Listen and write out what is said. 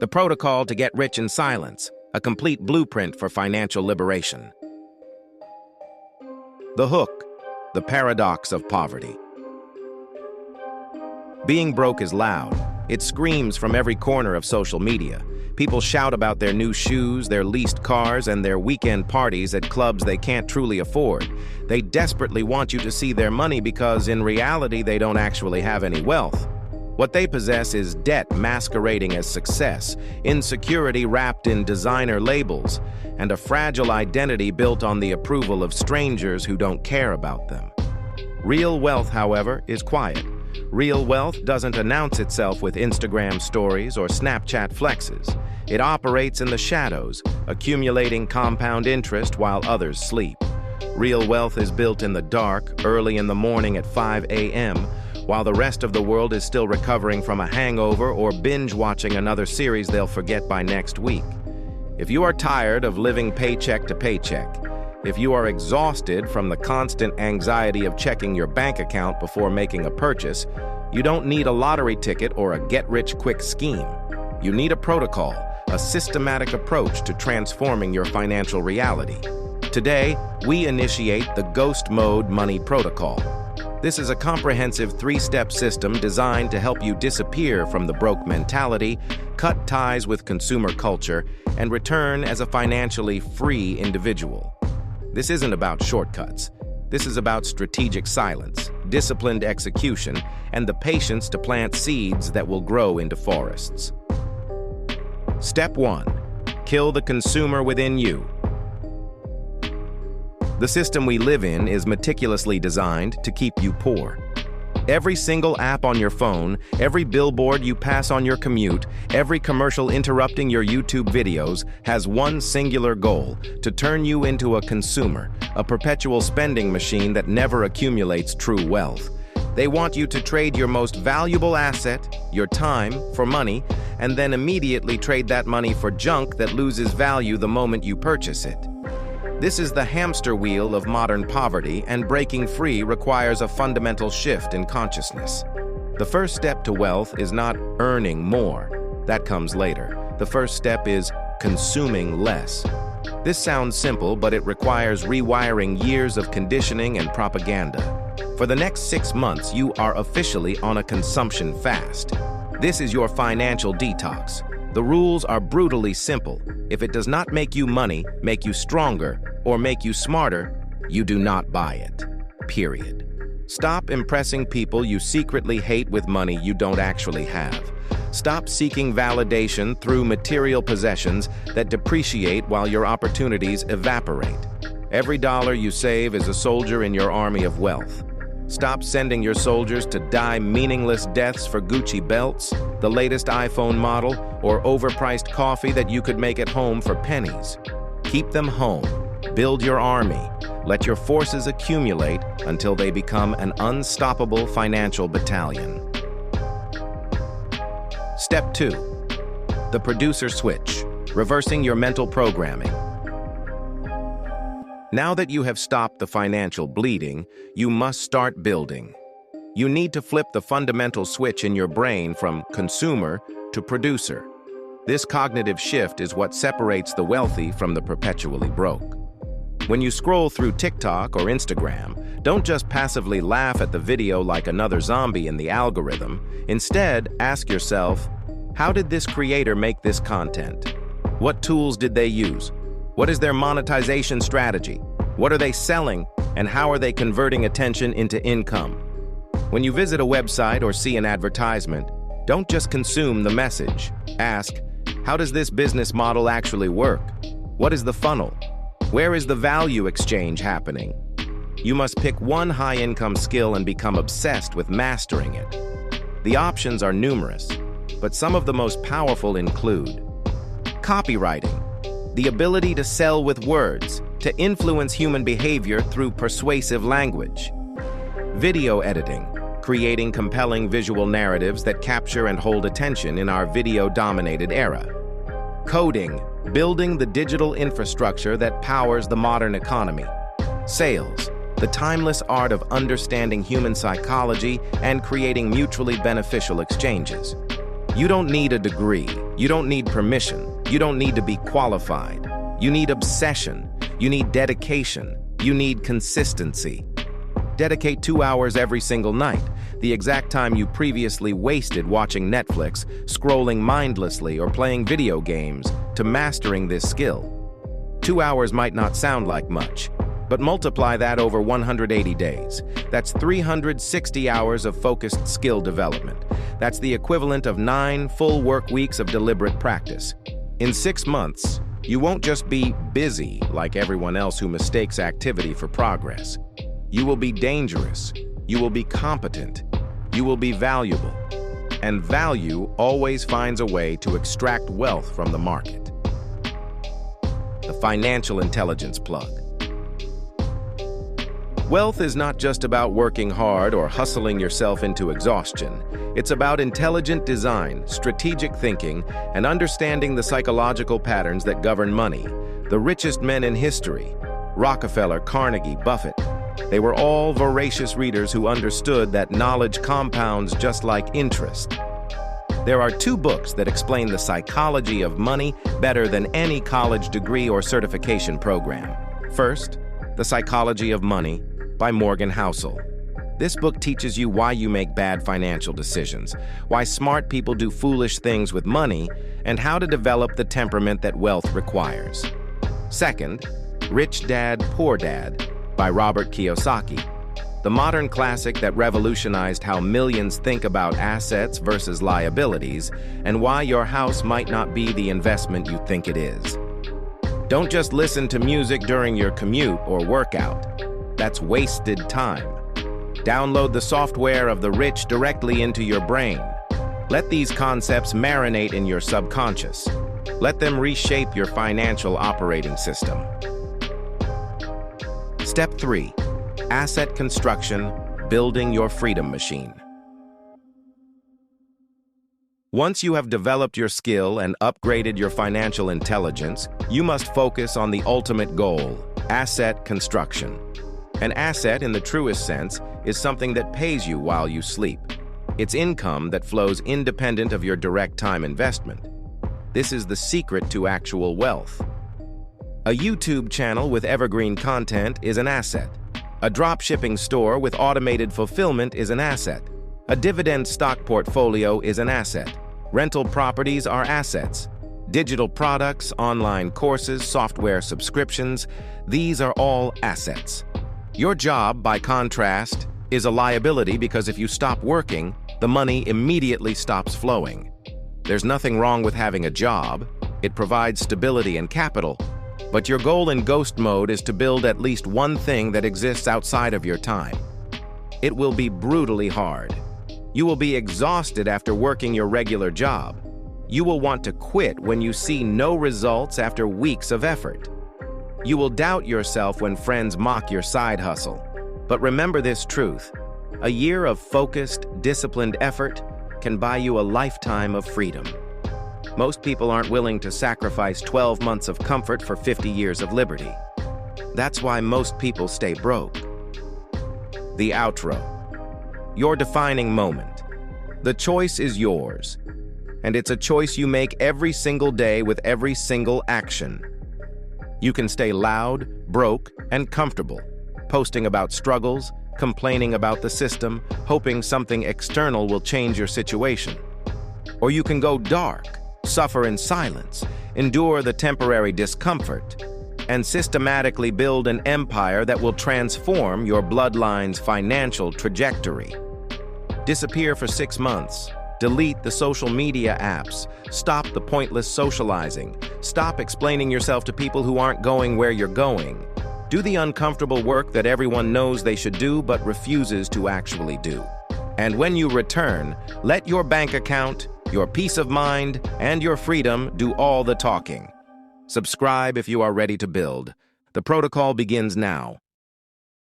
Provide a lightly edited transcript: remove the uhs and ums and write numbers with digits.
The protocol to get rich in silence, a complete blueprint for financial liberation. The hook, the paradox of poverty. Being broke is loud. It screams from every corner of social media. People shout about their new shoes, their leased cars, and their weekend parties at clubs they can't truly afford. They desperately want you to see their money because, in reality, they don't actually have any wealth. What they possess is debt masquerading as success, insecurity wrapped in designer labels, and a fragile identity built on the approval of strangers who don't care about them. Real wealth, however, is quiet. Real wealth doesn't announce itself with Instagram stories or Snapchat flexes. It operates in the shadows, accumulating compound interest while others sleep. Real wealth is built in the dark, early in the morning at 5 a.m., while the rest of the world is still recovering from a hangover or binge-watching another series they'll forget by next week. If you are tired of living paycheck to paycheck, if you are exhausted from the constant anxiety of checking your bank account before making a purchase, you don't need a lottery ticket or a get-rich-quick scheme. You need a protocol, a systematic approach to transforming your financial reality. Today, we initiate the Ghost Mode Money Protocol. This is a comprehensive three-step system designed to help you disappear from the broke mentality, cut ties with consumer culture, and return as a financially free individual. This isn't about shortcuts. This is about strategic silence, disciplined execution, and the patience to plant seeds that will grow into forests. Step 1. Kill the consumer within you. The system we live in is meticulously designed to keep you poor. Every single app on your phone, every billboard you pass on your commute, every commercial interrupting your YouTube videos has one singular goal: to turn you into a consumer, a perpetual spending machine that never accumulates true wealth. They want you to trade your most valuable asset, your time, for money, and then immediately trade that money for junk that loses value the moment you purchase it. This is the hamster wheel of modern poverty, and breaking free requires a fundamental shift in consciousness. The first step to wealth is not earning more. That comes later. The first step is consuming less. This sounds simple, but it requires rewiring years of conditioning and propaganda. For the next 6 months, you are officially on a consumption fast. This is your financial detox. The rules are brutally simple. If it does not make you money, make you stronger, or make you smarter, you do not buy it. Period. Stop impressing people you secretly hate with money you don't actually have. Stop seeking validation through material possessions that depreciate while your opportunities evaporate. Every dollar you save is a soldier in your army of wealth. Stop sending your soldiers to die meaningless deaths for Gucci belts, the latest iPhone model, or overpriced coffee that you could make at home for pennies. Keep them home. Build your army. Let your forces accumulate until they become an unstoppable financial battalion. Step 2. The producer switch, reversing your mental programming. Now that you have stopped the financial bleeding, you must start building. You need to flip the fundamental switch in your brain from consumer to producer. This cognitive shift is what separates the wealthy from the perpetually broke. When you scroll through TikTok or Instagram, don't just passively laugh at the video like another zombie in the algorithm. Instead, ask yourself, how did this creator make this content? What tools did they use? What is their monetization strategy? What are they selling? And how are they converting attention into income? When you visit a website or see an advertisement, don't just consume the message. Ask, how does this business model actually work? What is the funnel? Where is the value exchange happening? You must pick one high-income skill and become obsessed with mastering it. The options are numerous, but some of the most powerful include copywriting, the ability to sell with words, to influence human behavior through persuasive language; video editing, creating compelling visual narratives that capture and hold attention in our video-dominated era; coding, building the digital infrastructure that powers the modern economy; sales, the timeless art of understanding human psychology and creating mutually beneficial exchanges; You don't need a degree. You don't need permission. You don't need to be qualified. You need obsession. You need dedication. You need consistency. Dedicate 2 hours every single night, the exact time you previously wasted watching Netflix, scrolling mindlessly, or playing video games, to mastering this skill. 2 hours might not sound like much, but multiply that over 180 days. That's 360 hours of focused skill development. That's the equivalent of 9 full work weeks of deliberate practice. In 6 months, you won't just be busy like everyone else who mistakes activity for progress. You will be dangerous. You will be competent. You will be valuable. And value always finds a way to extract wealth from the market. The financial intelligence plug. Wealth is not just about working hard or hustling yourself into exhaustion. It's about intelligent design, strategic thinking, and understanding the psychological patterns that govern money. The richest men in history, Rockefeller, Carnegie, Buffett, they were all voracious readers who understood that knowledge compounds just like interest. There are 2 books that explain the psychology of money better than any college degree or certification program. First, The Psychology of Money by Morgan Housel. This book teaches you why you make bad financial decisions, why smart people do foolish things with money, and how to develop the temperament that wealth requires. Second, Rich Dad, Poor Dad by Robert Kiyosaki, the modern classic that revolutionized how millions think about assets versus liabilities and why your house might not be the investment you think it is. Don't just listen to music during your commute or workout. That's wasted time. Download the software of the rich directly into your brain. Let these concepts marinate in your subconscious. Let them reshape your financial operating system. Step 3. Asset construction, building your freedom machine. Once you have developed your skill and upgraded your financial intelligence, you must focus on the ultimate goal, asset construction. An asset, in the truest sense, is something that pays you while you sleep. It's income that flows independent of your direct time investment. This is the secret to actual wealth. A YouTube channel with evergreen content is an asset. A dropshipping store with automated fulfillment is an asset. A dividend stock portfolio is an asset. Rental properties are assets. Digital products, online courses, software subscriptions, these are all assets. Your job, by contrast, is a liability because if you stop working, the money immediately stops flowing. There's nothing wrong with having a job. It provides stability and capital. But your goal in ghost mode is to build at least one thing that exists outside of your time. It will be brutally hard. You will be exhausted after working your regular job. You will want to quit when you see no results after weeks of effort. You will doubt yourself when friends mock your side hustle. But remember this truth: a year of focused, disciplined effort can buy you a lifetime of freedom. Most people aren't willing to sacrifice 12 months of comfort for 50 years of liberty. That's why most people stay broke. The outro. Your defining moment. The choice is yours, and it's a choice you make every single day with every single action. You can stay loud, broke, and comfortable, posting about struggles, complaining about the system, hoping something external will change your situation. Or you can go dark, suffer in silence, endure the temporary discomfort, and systematically build an empire that will transform your bloodline's financial trajectory. Disappear for 6 months. Delete the social media apps. Stop the pointless socializing. Stop explaining yourself to people who aren't going where you're going. Do the uncomfortable work that everyone knows they should do but refuses to actually do. And when you return, let your bank account, your peace of mind, and your freedom do all the talking. Subscribe if you are ready to build. The protocol begins now.